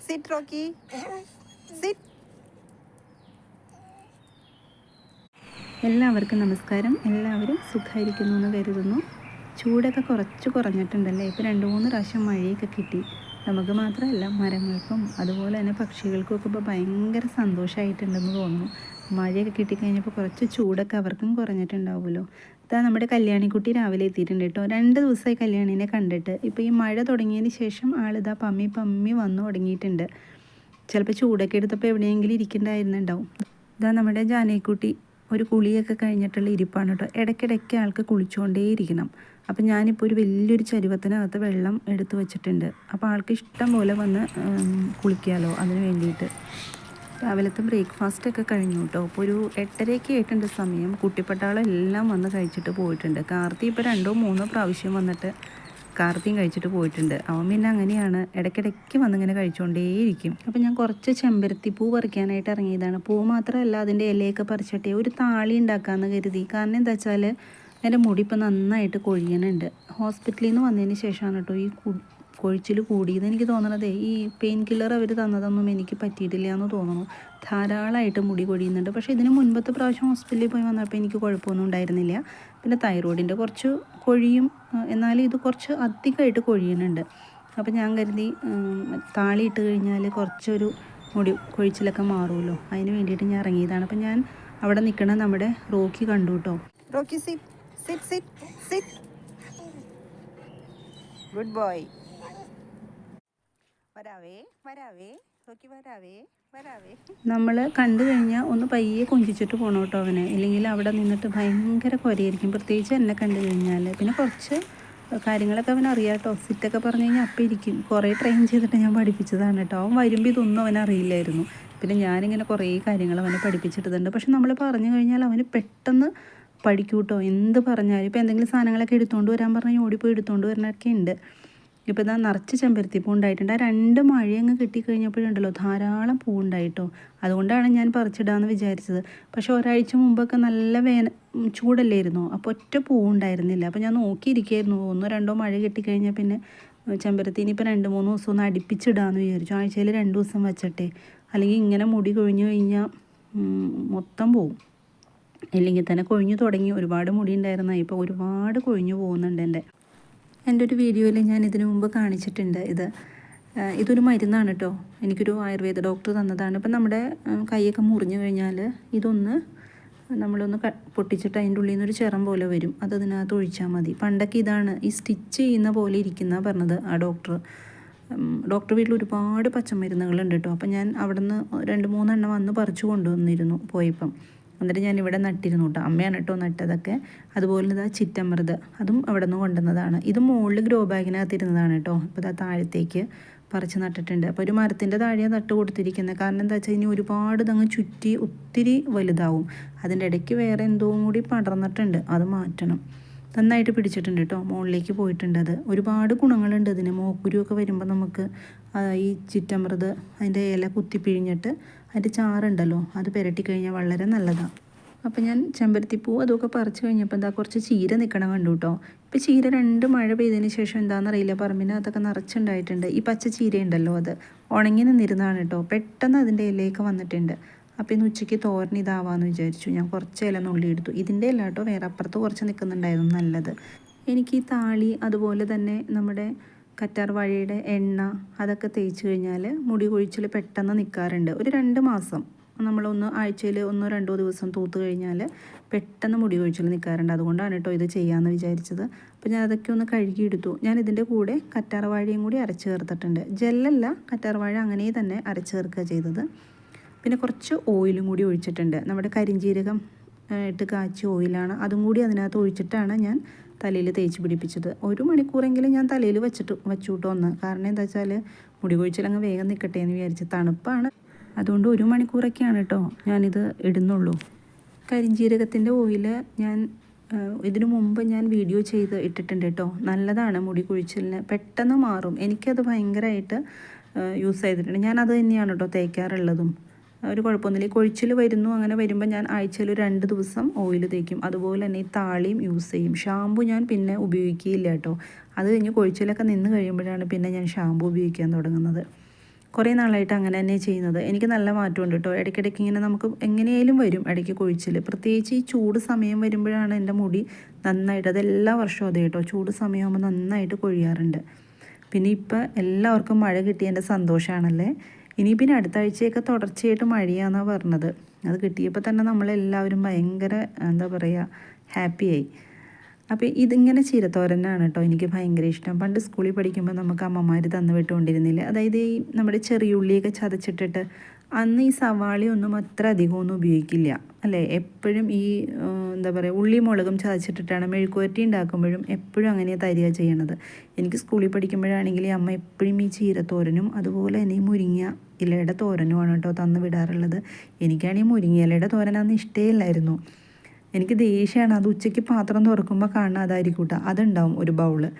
Sit Rocky, sit. എല്ലാവർക്കും നമസ്കാരം. എല്ലാവരും സുഖമായിരിക്കുന്നു എന്ന് കരുതുന്നു. ചൂടൊക്കെ കുറച്ച് കുറഞ്ഞിട്ടുണ്ടല്ലേ. ഇപ്പോൾ 2-3 പ്രാവശ്യം മഴയൊക്കെ കിട്ടി. നമുക്ക് മാത്രമല്ല, മരങ്ങൾക്കും അതുപോലെ തന്നെ പക്ഷികൾക്കും ഒക്കെ ഇപ്പോൾ ഭയങ്കര സന്തോഷമായിട്ടുണ്ടെന്ന് തോന്നുന്നു. മഴയൊക്കെ കിട്ടിക്കഴിഞ്ഞപ്പോൾ കുറച്ച് ചൂടൊക്കെ അവർക്കും കുറഞ്ഞിട്ടുണ്ടാവുമല്ലോ. ഇതാ നമ്മുടെ കല്യാണിക്കുട്ടി രാവിലെ എത്തിയിട്ടുണ്ട് കേട്ടോ. 2 ദിവസമായി കല്യാണീനെ കണ്ടിട്ട്. ഇപ്പോൾ ഈ മഴ തുടങ്ങിയതിന് ശേഷം ആളിതാ പമ്മി പമ്മി വന്നു തുടങ്ങിയിട്ടുണ്ട്. ചിലപ്പോൾ ചൂടൊക്കെ എടുത്തപ്പോൾ എവിടെയെങ്കിലും ഇരിക്കണ്ടായിരുന്നുണ്ടാവും. ഇതാ നമ്മുടെ ജാനകിക്കുട്ടി ഒരു കുളിയൊക്കെ കഴിഞ്ഞിട്ടുള്ള ഇരിപ്പാണ് കേട്ടോ. ഇടയ്ക്കിടയ്ക്ക് ആൾക്ക് കുളിച്ചുകൊണ്ടേയിരിക്കണം. അപ്പം ഞാനിപ്പോൾ ഒരു വലിയൊരു ചരുവത്തിനകത്ത് വെള്ളം എടുത്ത് വെച്ചിട്ടുണ്ട്. അപ്പോൾ ആൾക്ക് ഇഷ്ടം പോലെ വന്ന് കുളിക്കാമല്ലോ, അതിന് വേണ്ടിയിട്ട്. രാവിലത്തെ ബ്രേക്ക്ഫാസ്റ്റൊക്കെ കഴിഞ്ഞു കേട്ടോ. അപ്പോൾ ഒരു 8:30 ആയിട്ടുണ്ട് സമയം. കുട്ടിപ്പട്ടാളെല്ലാം വന്ന് കഴിച്ചിട്ട് പോയിട്ടുണ്ട്. കാർത്തി ഇപ്പോൾ 2-3 പ്രാവശ്യം വന്നിട്ട് കാർത്തിയും കഴിച്ചിട്ട് പോയിട്ടുണ്ട്. അവൻ പിന്നെ അങ്ങനെയാണ്, ഇടയ്ക്കിടയ്ക്ക് വന്നിങ്ങനെ കഴിച്ചുകൊണ്ടേയിരിക്കും. അപ്പോൾ ഞാൻ കുറച്ച് ചെമ്പരത്തി പൂ പറിക്കാനായിട്ട് ഇറങ്ങിയതാണ്. പൂ മാത്രമല്ല, അതിൻ്റെ ഇലയൊക്കെ പറിച്ചിട്ടേ ഒരു താളി ഉണ്ടാക്കാമെന്ന് കരുതി. കാരണം എന്താ വെച്ചാൽ എൻ്റെ മുടി ഇപ്പോൾ നന്നായിട്ട് കൊഴിയണുണ്ട്. ഹോസ്പിറ്റലിൽ നിന്ന് വന്നതിന് ശേഷമാണ് കേട്ടോ ഈ കൊഴിച്ചിൽ കൂടിയത്. എനിക്ക് തോന്നണതേ ഈ പെയിൻ കില്ലർ അവർ തന്നതൊന്നും എനിക്ക് പറ്റിയിട്ടില്ല എന്ന് തോന്നുന്നു. ധാരാളമായിട്ട് മുടി കൊഴിയുന്നുണ്ട്. പക്ഷേ ഇതിന് മുൻപത്തെ പ്രാവശ്യം ഹോസ്പിറ്റലിൽ പോയി വന്നപ്പോൾ എനിക്ക് കുഴപ്പമൊന്നും ഉണ്ടായിരുന്നില്ല. പിന്നെ തൈറോയിഡിൻ്റെ കുറച്ച് കൊഴിയും, എന്നാലും ഇത് കുറച്ച് അധികമായിട്ട് കൊഴിയുന്നുണ്ട്. അപ്പോൾ ഞാൻ കരുതി താളി ഇട്ട് കഴിഞ്ഞാൽ കുറച്ചൊരു മുടി കൊഴിച്ചിലൊക്കെ മാറുമല്ലോ, അതിന് വേണ്ടിയിട്ട് ഞാൻ ഇറങ്ങിയതാണ്. അപ്പം ഞാൻ അവിടെ നിൽക്കണ നമ്മുടെ റോക്കി കണ്ടു കേട്ടോ. Rocky, sit sit sit sit. Good boy. വരാവേ വരാവേ റോക്കി, വരാവേ വരാവേ. നമ്മൾ കണ്ടു കഴിഞ്ഞാൽ ഒന്ന് പയ്യെ കൊഞ്ചിച്ചിട്ട് പോകണം കേട്ടോ അവനെ. ഇല്ലെങ്കിൽ അവിടെ നിന്നിട്ട് ഭയങ്കര കുരയായിരിക്കും, പ്രത്യേകിച്ച് എന്നെ കണ്ടു കഴിഞ്ഞാൽ. പിന്നെ കുറച്ച് കാര്യങ്ങളൊക്കെ അവൻ അറിയാം കേട്ടോ. സിറ്റൊക്കെ പറഞ്ഞു കഴിഞ്ഞാൽ അപ്പം ഇരിക്കും. കുറേ ട്രെയിൻ ചെയ്തിട്ട് ഞാൻ പഠിപ്പിച്ചതാണ് കേട്ടോ. അവൻ വരുമ്പോൾ ഇതൊന്നും അവൻ അറിയില്ലായിരുന്നു. പിന്നെ ഞാനിങ്ങനെ കുറേ കാര്യങ്ങൾ അവനെ പഠിപ്പിച്ചിട്ടുണ്ട്. പക്ഷെ നമ്മൾ പറഞ്ഞു കഴിഞ്ഞാൽ അവന് പെട്ടെന്ന് പഠിക്കും കേട്ടോ. എന്ത് പറഞ്ഞാലും ഇപ്പോൾ എന്തെങ്കിലും സാധനങ്ങളൊക്കെ എടുത്തുകൊണ്ട് വരാൻ പറഞ്ഞാൽ ഓടിപ്പോയി എടുത്തുകൊണ്ട് വരാനൊക്കെ ഉണ്ട്. ഇപ്പോൾ ഇതാ നിറച്ച് ചെമ്പരത്തി പൂ ഉണ്ടായിട്ടുണ്ട്. ആ 2 മഴയങ്ങ് കിട്ടിക്കഴിഞ്ഞപ്പോഴുണ്ടല്ലോ ധാരാളം പൂ ഉണ്ടായിട്ടോ. അതുകൊണ്ടാണ് ഞാൻ പറിച്ചിടാമെന്ന് വിചാരിച്ചത്. പക്ഷേ ഒരാഴ്ച മുമ്പൊക്കെ നല്ല ചൂടല്ലായിരുന്നോ, അപ്പോൾ ഒറ്റ പൂ ഉണ്ടായിരുന്നില്ല. അപ്പോൾ ഞാൻ നോക്കിയിരിക്കുകയായിരുന്നു. 1-2 മഴ കിട്ടിക്കഴിഞ്ഞാൽ പിന്നെ ചെമ്പരത്തി ഇനിയിപ്പോൾ 2-3 ദിവസം ഒന്ന് അടുപ്പിച്ചിടാമെന്ന് വിചാരിച്ചു. ആഴ്ചയിൽ 2 ദിവസം വെച്ചിട്ടെ, അല്ലെങ്കിൽ ഇങ്ങനെ മുടി കൊഴിഞ്ഞു കഴിഞ്ഞാൽ മൊത്തം പോവും. ഇല്ലെങ്കിൽ തന്നെ കൊഴിഞ്ഞു തുടങ്ങി. ഒരുപാട് മുടി ഉണ്ടായിരുന്ന ഇപ്പോൾ ഒരുപാട് കൊഴിഞ്ഞു പോകുന്നുണ്ട് എൻ്റെ ഒരു വീഡിയോയിൽ ഞാൻ ഇതിനു മുമ്പ് കാണിച്ചിട്ടുണ്ട്. ഇതൊരു മരുന്നാണ് കേട്ടോ. എനിക്കൊരു ആയുർവേദ ഡോക്ടർ തന്നതാണ്. ഇപ്പം നമ്മുടെ കൈയൊക്കെ മുറിഞ്ഞു കഴിഞ്ഞാൽ ഇതൊന്ന് നമ്മളൊന്ന് പൊട്ടിച്ചിട്ട് അതിൻ്റെ ഉള്ളിൽ നിന്നൊരു ചിറം പോലെ വരും. അത് അതിനകത്ത് ഒഴിച്ചാൽ മതി. പണ്ടൊക്കെ ഇതാണ് ഈ സ്റ്റിച്ച് ചെയ്യുന്ന പോലെ ഇരിക്കുന്ന പറഞ്ഞത് ആ ഡോക്ടർ. ഡോക്ടർ വീട്ടിൽ ഒരുപാട് പച്ചമരുന്നുകളുണ്ട് കേട്ടോ. അപ്പം ഞാൻ അവിടെ നിന്ന് 2-3 എണ്ണം വന്ന് പറിച്ചു കൊണ്ടുവന്നിരുന്നു പോയപ്പം. എന്നിട്ട് ഞാനിവിടെ നട്ടിരുന്നു കേട്ടോ. അമ്മയാണ് കേട്ടോ നട്ടതൊക്കെ. അതുപോലെ ഇതാ ചിറ്റമൃത്, അതും അവിടെ നിന്ന് കൊണ്ടുവന്നതാണ്. ഇത് മുകളിൽ ഗ്രോ ബാഗിനകത്തിരുന്നതാണ് കേട്ടോ. അപ്പോൾ ഇതാ താഴത്തേക്ക് പറിച്ച് നട്ടിട്ടുണ്ട്. അപ്പോൾ ഒരു മരത്തിൻ്റെ താഴെയാണ് നട്ട് കൊടുത്തിരിക്കുന്നത്. കാരണം എന്താ വെച്ചാൽ ഇനി ഒരുപാട് ഇതങ്ങ് ചുറ്റി ഒത്തിരി വലുതാവും. അതിൻ്റെ ഇടയ്ക്ക് വേറെ എന്തോ കൂടി പടർന്നിട്ടുണ്ട്, അത് മാറ്റണം. നന്നായിട്ട് പിടിച്ചിട്ടുണ്ട് കേട്ടോ, മുകളിലേക്ക് പോയിട്ടുണ്ട്. അത് ഒരുപാട് ഗുണങ്ങളുണ്ട് ഇതിന്. മോക്കുരുവൊക്കെ വരുമ്പോൾ നമുക്ക് ഈ ചിറ്റമൃത് അതിൻ്റെ ഇല കുത്തിപ്പിഴിഞ്ഞിട്ട് അതിൻ്റെ ചാറുണ്ടല്ലോ അത് പുരട്ടി കഴിഞ്ഞാൽ വളരെ നല്ലതാണ്. അപ്പോൾ ഞാൻ ചെമ്പരത്തിപ്പൂ അതൊക്കെ പറിച്ച് കഴിഞ്ഞപ്പോൾ എന്താ കുറച്ച് ചീര നിൽക്കണം കണ്ടു കേട്ടോ. ഇപ്പോൾ ചീര 2 മഴ പെയ്തതിന് ശേഷം എന്താണെന്നറിയില്ല പറമ്പിനകത്തൊക്കെ നിറച്ചുണ്ടായിട്ടുണ്ട്. ഈ പച്ച ചീര ഉണ്ടല്ലോ അത് ഉണങ്ങി നിന്നിരുന്നതാണ് കേട്ടോ. പെട്ടെന്ന് അതിൻ്റെ ഇലയൊക്കെ വന്നിട്ടുണ്ട്. അപ്പോൾ ഇന്ന് ഉച്ചയ്ക്ക് തോരൻ ഇതാവാമെന്ന് വിചാരിച്ചു. ഞാൻ കുറച്ച് ഇല നുള്ളി എടുത്തു. ഇതിൻ്റെ ഇല കേട്ടോ, വേറെ അപ്പുറത്ത് കുറച്ച് നിൽക്കുന്നുണ്ടായിരുന്നു നല്ലത്. എനിക്ക് ഈ താളി അതുപോലെ തന്നെ നമ്മുടെ കറ്റാർ വാഴയുടെ എണ്ണ അതൊക്കെ തേച്ച് കഴിഞ്ഞാൽ മുടി കൊഴിച്ചിൽ പെട്ടെന്ന് നിൽക്കാറുണ്ട്. ഒരു 2 മാസം നമ്മളൊന്ന് ആഴ്ചയിൽ 1-2 ദിവസം തൂത്ത് കഴിഞ്ഞാൽ പെട്ടെന്ന് മുടി കൊഴിച്ചിൽ നിൽക്കാറുണ്ട്. അതുകൊണ്ടാണ് കേട്ടോ ഇത് ചെയ്യാമെന്ന് വിചാരിച്ചത്. അപ്പോൾ ഞാൻ അതൊക്കെ ഒന്ന് കഴുകിയെടുത്തു. ഞാൻ ഇതിൻ്റെ കൂടെ കറ്റാർ വാഴയും കൂടി അരച്ച് ചേർത്തിട്ടുണ്ട്. ജെല്ലല്ല, കറ്റാർ വാഴ അങ്ങനെ തന്നെ അരച്ച് ചേർക്കുക ചെയ്തത്. പിന്നെ കുറച്ച് ഓയിലും കൂടി ഒഴിച്ചിട്ടുണ്ട്. നമ്മുടെ കരിഞ്ജീരകം ഇട്ട് കാച്ചിയ ഓയിലാണ്. അതും കൂടി അതിനകത്ത് ഒഴിച്ചിട്ടാണ് ഞാൻ തലയിൽ തേച്ച് പിടിപ്പിച്ചത്. 1 മണിക്കൂറെങ്കിലും ഞാൻ തലയിൽ വെച്ചു കേട്ടോ ഒന്ന്. കാരണം എന്താ വെച്ചാൽ മുടി കൊഴിച്ചിലങ്ങ് വേഗം നിൽക്കട്ടെ എന്ന് വിചാരിച്ച്. തണുപ്പാണ്, അതുകൊണ്ട് 1 മണിക്കൂറൊക്കെയാണ് കേട്ടോ ഞാനിത് ഇടുന്നുള്ളൂ. കരിഞ്ജീരകത്തിൻ്റെ ഓയിൽ ഞാൻ ഇതിനു മുമ്പ് ഞാൻ വീഡിയോ ചെയ്ത് ഇട്ടിട്ടുണ്ട് കേട്ടോ. നല്ലതാണ് മുടി കൊഴിച്ചിലിന്, പെട്ടെന്ന് മാറും. എനിക്കത് ഭയങ്കരമായിട്ട് യൂസ് ചെയ്തിട്ടുണ്ട്. ഞാനത് തന്നെയാണ് കേട്ടോ തേക്കാറുള്ളതും. ഒരു കുഴപ്പമൊന്നുമില്ല. കൊഴിച്ചിൽ വരുന്നു, അങ്ങനെ വരുമ്പോൾ ഞാൻ ആഴ്ചയിൽ 2 ദിവസം ഓയിൽ തേക്കും. അതുപോലെ തന്നെ ഈ താളിയും യൂസ് ചെയ്യും. ഷാമ്പു ഞാൻ പിന്നെ ഉപയോഗിക്കുകയില്ല കേട്ടോ. അത് കഴിഞ്ഞ് കൊഴിച്ചിലൊക്കെ നിന്ന് കഴിയുമ്പോഴാണ് പിന്നെ ഞാൻ ഷാമ്പു ഉപയോഗിക്കാൻ തുടങ്ങുന്നത്. കുറേ നാളായിട്ട് അങ്ങനെ തന്നെ ചെയ്യുന്നത്. എനിക്ക് നല്ല മാറ്റമുണ്ട് കേട്ടോ. ഇടയ്ക്കിടയ്ക്ക് ഇങ്ങനെ നമുക്ക് എങ്ങനെയായാലും വരും ഇടയ്ക്ക് കൊഴിച്ചിൽ. പ്രത്യേകിച്ച് ഈ ചൂട് സമയം വരുമ്പോഴാണ് എൻ്റെ മുടി നന്നായിട്ട്, അതെല്ലാ വർഷവും അതെ കേട്ടോ, ചൂട് സമയമാകുമ്പോൾ നന്നായിട്ട് കൊഴിയാറുണ്ട്. പിന്നെ ഇപ്പം എല്ലാവർക്കും മഴ കിട്ടിയതിൻ്റെ സന്തോഷമാണല്ലേ. ഇനി പിന്നെ അടുത്ത ആഴ്ചയൊക്കെ തുടർച്ചയായിട്ട് മഴയാണെന്നാണ് പറഞ്ഞത്. അത് കിട്ടിയപ്പോൾ തന്നെ നമ്മളെല്ലാവരും ഭയങ്കര എന്താ പറയുക ഹാപ്പിയായി. അപ്പോൾ ഇതിങ്ങനെ ചീരത്തോരനാണ് കേട്ടോ എനിക്ക് ഭയങ്കര ഇഷ്ടം. പണ്ട് സ്കൂളിൽ പഠിക്കുമ്പോൾ നമുക്ക് അമ്മമാർ തന്നു വിട്ടുകൊണ്ടിരുന്നില്ല. അതായത് ഈ നമ്മുടെ ചെറിയ ഉള്ളിയൊക്കെ ചതച്ചിട്ടിട്ട്, അന്ന് ഈ സവാളയൊന്നും അത്ര അധികമൊന്നും ഉപയോഗിക്കില്ല അല്ലേ. എപ്പോഴും ഈ എന്താ പറയുക ഉള്ളി മുളകും ചതച്ചിട്ടിട്ടാണ് മെഴുക്കുവരട്ടി ഉണ്ടാക്കുമ്പോഴും എപ്പോഴും അങ്ങനെയാണ് തരിക ചെയ്യണത്. എനിക്ക് സ്കൂളിൽ പഠിക്കുമ്പോഴാണെങ്കിൽ അമ്മ എപ്പോഴും ഈ ചീരത്തോരനും അതുപോലെ തന്നെ ഈ മുരിങ്ങ ഇലയുടെ തോരനുമാണ് കേട്ടോ തന്നു വിടാറുള്ളത്. എനിക്കാണെങ്കിൽ മുരിങ്ങ ഇലയുടെ തോരനൊന്നും ഇഷ്ടമല്ലായിരുന്നു. എനിക്ക് ദേഷ്യമാണ്. അത് ഉച്ചയ്ക്ക് പാത്രം തുറക്കുമ്പോൾ കാണാൻ അതായിരിക്കും കേട്ടോ, അതുണ്ടാവും ഒരു ബൗള്.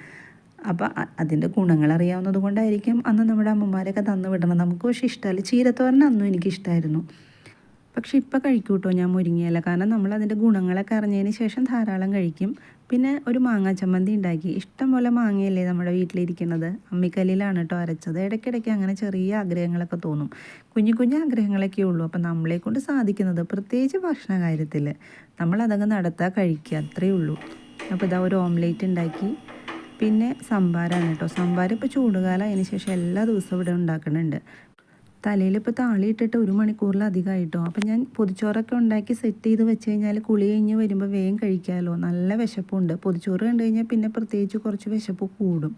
അപ്പോൾ അതിൻ്റെ ഗുണങ്ങൾ അറിയാവുന്നത് കൊണ്ടായിരിക്കും അന്ന് നമ്മുടെ അമ്മമാരൊക്കെ തന്നു വിടണം. നമുക്ക് പക്ഷേ ഇഷ്ടമല്ല. ചീരത്തോരൻ അന്നും എനിക്കിഷ്ടമായിരുന്നു. പക്ഷെ ഇപ്പോൾ കഴിക്കും കേട്ടോ ഞാൻ മുരിങ്ങയില. കാരണം നമ്മൾ അതിൻ്റെ ഗുണങ്ങളൊക്കെ അറിഞ്ഞതിന് ശേഷം ധാരാളം കഴിക്കും. പിന്നെ ഒരു മാങ്ങാ ചമ്മന്തി ഉണ്ടാക്കി. ഇഷ്ടം പോലെ മാങ്ങയല്ലേ നമ്മുടെ വീട്ടിലിരിക്കുന്നത്. അമ്മിക്കല്ലിലാണ് കേട്ടോ അരച്ചത്. ഇടയ്ക്കിടയ്ക്ക് അങ്ങനെ ചെറിയ ആഗ്രഹങ്ങളൊക്കെ തോന്നും. കുഞ്ഞു കുഞ്ഞു ആഗ്രഹങ്ങളൊക്കെ ഉള്ളൂ. അപ്പം നമ്മളെ കൊണ്ട് സാധിക്കുന്നത് പ്രത്യേകിച്ച് ഭക്ഷണ കാര്യത്തിൽ നമ്മളതങ്ങ് നടത്താൻ കഴിക്കുക, അത്രയേ ഉള്ളൂ. അപ്പോൾ ഇതാ ഒരു ഓംലേറ്റ് ഉണ്ടാക്കി. പിന്നെ സംഭാരമാണ് കേട്ടോ. സംഭാരം ഇപ്പോൾ ചൂടുകാലം അതിന് ശേഷം എല്ലാ ദിവസവും ഇവിടെ ഉണ്ടാക്കുന്നുണ്ട്. തലയിലിപ്പോൾ താളിയിട്ടിട്ട് 1 മണിക്കൂറിലധികമായിട്ടോ. അപ്പം ഞാൻ പൊതിച്ചോറൊക്കെ ഉണ്ടാക്കി സെറ്റ് ചെയ്ത് വെച്ച് കഴിഞ്ഞാൽ കുളി കഴിഞ്ഞ് വരുമ്പോൾ വേഗം കഴിക്കാമല്ലോ. നല്ല വിശപ്പുണ്ട്. പൊതിച്ചോറ് കണ്ടു കഴിഞ്ഞാൽ പിന്നെ പ്രത്യേകിച്ച് കുറച്ച് വിശപ്പ് കൂടും.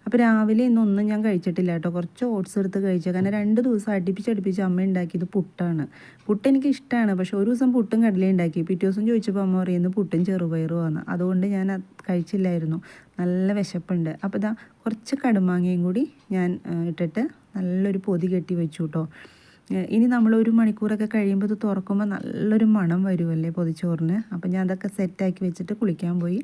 അപ്പോൾ രാവിലെ ഇന്നൊന്നും ഞാൻ കഴിച്ചിട്ടില്ല കേട്ടോ. കുറച്ച് ഓട്സ് എടുത്ത് കഴിച്ചു. കാരണം 2 ദിവസം അടുപ്പിച്ച് അമ്മ ഉണ്ടാക്കിയത് പുട്ടാണ്. പുട്ട് എനിക്ക് ഇഷ്ടമാണ്. പക്ഷേ ഒരു ദിവസം പുട്ടും കടലയും ഉണ്ടാക്കി. പിറ്റേ ദിവസം ചോദിച്ചപ്പോൾ അമ്മ പറയുന്നത് പുട്ടും ചെറുപയറുമാണ്. അതുകൊണ്ട് ഞാൻ കഴിച്ചില്ലായിരുന്നു. നല്ല വിശപ്പുണ്ട്. അപ്പോൾ ഇതാ കുറച്ച് കടുമാങ്ങയും കൂടി ഞാൻ ഇട്ടിട്ട് നല്ലൊരു പൊതി കെട്ടി വെച്ചു കേട്ടോ. ഇനി നമ്മൾ 1 മണിക്കൂറൊക്കെ കഴിയുമ്പോൾ ഇത് തുറക്കുമ്പോൾ നല്ലൊരു മണം വരുമല്ലേ പൊതിച്ചോറിന്. അപ്പോൾ ഞാൻ അതൊക്കെ സെറ്റാക്കി വെച്ചിട്ട് കുളിക്കാൻ പോയി.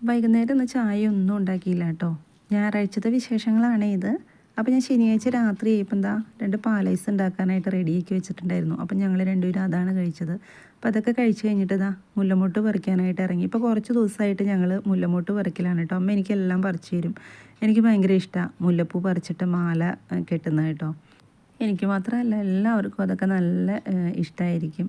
വൈകുന്നേരം ഇന്ന് ചായ ഒന്നും ഉണ്ടാക്കിയില്ല കേട്ടോ. ഞായറാഴ്ചത്തെ വിശേഷങ്ങളാണ് ഇത്. അപ്പോൾ ഞാൻ ശനിയാഴ്ച രാത്രി ആയപ്പോൾ എന്താ 2 പാലൈസ് ഉണ്ടാക്കാനായിട്ട് റെഡിയാക്കി വെച്ചിട്ടുണ്ടായിരുന്നു. അപ്പം ഞങ്ങൾ രണ്ടുപേരും അതാണ് കഴിച്ചത്. അപ്പോൾ അതൊക്കെ കഴിച്ച് കഴിഞ്ഞിട്ട് ഇതാ മുല്ലമൊട്ട് പറിക്കാനായിട്ട് ഇറങ്ങി. ഇപ്പോൾ കുറച്ച് ദിവസമായിട്ട് ഞങ്ങൾ മുല്ലമൊട്ട് പറിക്കലാണ് കേട്ടോ. അമ്മ എനിക്കെല്ലാം പറിച്ചു തരും. എനിക്ക് ഭയങ്കര ഇഷ്ടമാണ് മുല്ലപ്പൂ പറിച്ചിട്ട് മാല കെട്ടുന്നത് കേട്ടോ. എനിക്ക് മാത്രമല്ല എല്ലാവർക്കും അതൊക്കെ നല്ല ഇഷ്ടമായിരിക്കും.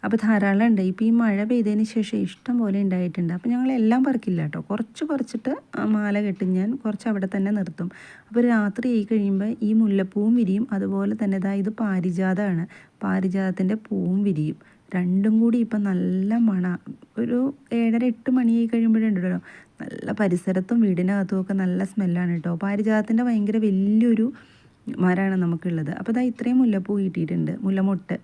അപ്പോൾ ധാരാളം ഉണ്ട്. ഇപ്പോൾ ഈ മഴ പെയ്തതിന് ശേഷം ഇഷ്ടം പോലെ ഉണ്ടായിട്ടുണ്ട്. അപ്പോൾ ഞങ്ങളെല്ലാം പറിക്കില്ല കേട്ടോ. കുറച്ച് പറിച്ചിട്ട് മാല കെട്ടും ഞാൻ. കുറച്ച് അവിടെ തന്നെ നിർത്തും. അപ്പോൾ രാത്രി ആയി കഴിയുമ്പോൾ ഈ മുല്ലപ്പൂവും വിരിയും. അതുപോലെ തന്നെ ഇത് പാരിജാതമാണ്. പാരിജാതത്തിൻ്റെ പൂവും വിരിയും. രണ്ടും കൂടി ഇപ്പം നല്ല ഒരു 7:30-8 മണിയായി കഴിയുമ്പോഴുണ്ടല്ലോ നല്ല പരിസരത്തും വീടിനകത്തുമൊക്കെ നല്ല സ്മെല്ലാണ് കേട്ടോ. പാരിജാതത്തിൻ്റെ ഭയങ്കര വലിയൊരു മരമാണ് നമുക്കുള്ളത്. അപ്പോൾ ഇത്രയും മുല്ലപ്പൂ കിട്ടിയിട്ടുണ്ട്, മുല്ലമൊട്ട്.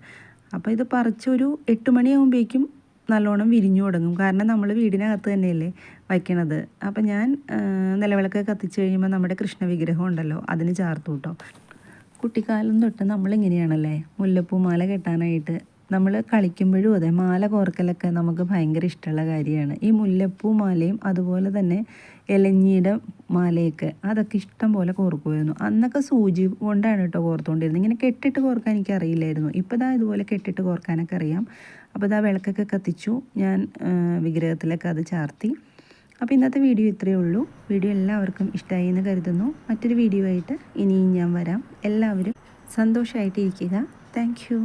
അപ്പോൾ ഇത് പറിച്ചൊരു 8 മണിയാകുമ്പോഴേക്കും നല്ലോണം വിരിഞ്ഞു തുടങ്ങും. കാരണം നമ്മൾ വീടിനകത്ത് തന്നെയല്ലേ വയ്ക്കണത്. അപ്പം ഞാൻ നിലവിളക്ക് കത്തിച്ച് കഴിയുമ്പോൾ നമ്മുടെ കൃഷ്ണ വിഗ്രഹം ഉണ്ടല്ലോ അതിന് ചാർത്തു കേട്ടോ. കുട്ടിക്കാലം തൊട്ട് നമ്മളിങ്ങനെയാണല്ലേ മുല്ലപ്പൂ മാല കെട്ടാനായിട്ട്. നമ്മൾ കളിക്കുമ്പോഴും അതെ മാല കോർക്കലൊക്കെ നമുക്ക് ഭയങ്കര ഇഷ്ടമുള്ള കാര്യമാണ്. ഈ മുല്ലപ്പൂ മാലയും അതുപോലെ തന്നെ ഇലഞ്ഞിയുടെ മാലയൊക്കെ അതൊക്കെ ഇഷ്ടം പോലെ കോർക്കുമായിരുന്നു. അന്നൊക്കെ സൂചി കൊണ്ടാണ് കേട്ടോ കോർത്തുകൊണ്ടിരുന്നത്. ഇങ്ങനെ കെട്ടിട്ട് കോർക്കാൻ എനിക്കറിയില്ലായിരുന്നു. ഇപ്പോൾ ഇതുപോലെ കെട്ടിട്ട് കോർക്കാനൊക്കെ അറിയാം. അപ്പോൾ വിളക്കൊക്കെ കത്തിച്ചു. ഞാൻ വിഗ്രഹത്തിലൊക്കെ അത് ചാർത്തി. അപ്പോൾ ഇന്നത്തെ വീഡിയോ ഇത്രയേ ഉള്ളൂ. വീഡിയോ എല്ലാവർക്കും ഇഷ്ടമായി എന്ന് കരുതുന്നു. മറ്റൊരു വീഡിയോ ആയിട്ട് ഇനിയും ഞാൻ വരാം. എല്ലാവരും സന്തോഷമായിട്ടിരിക്കുക. Thank you.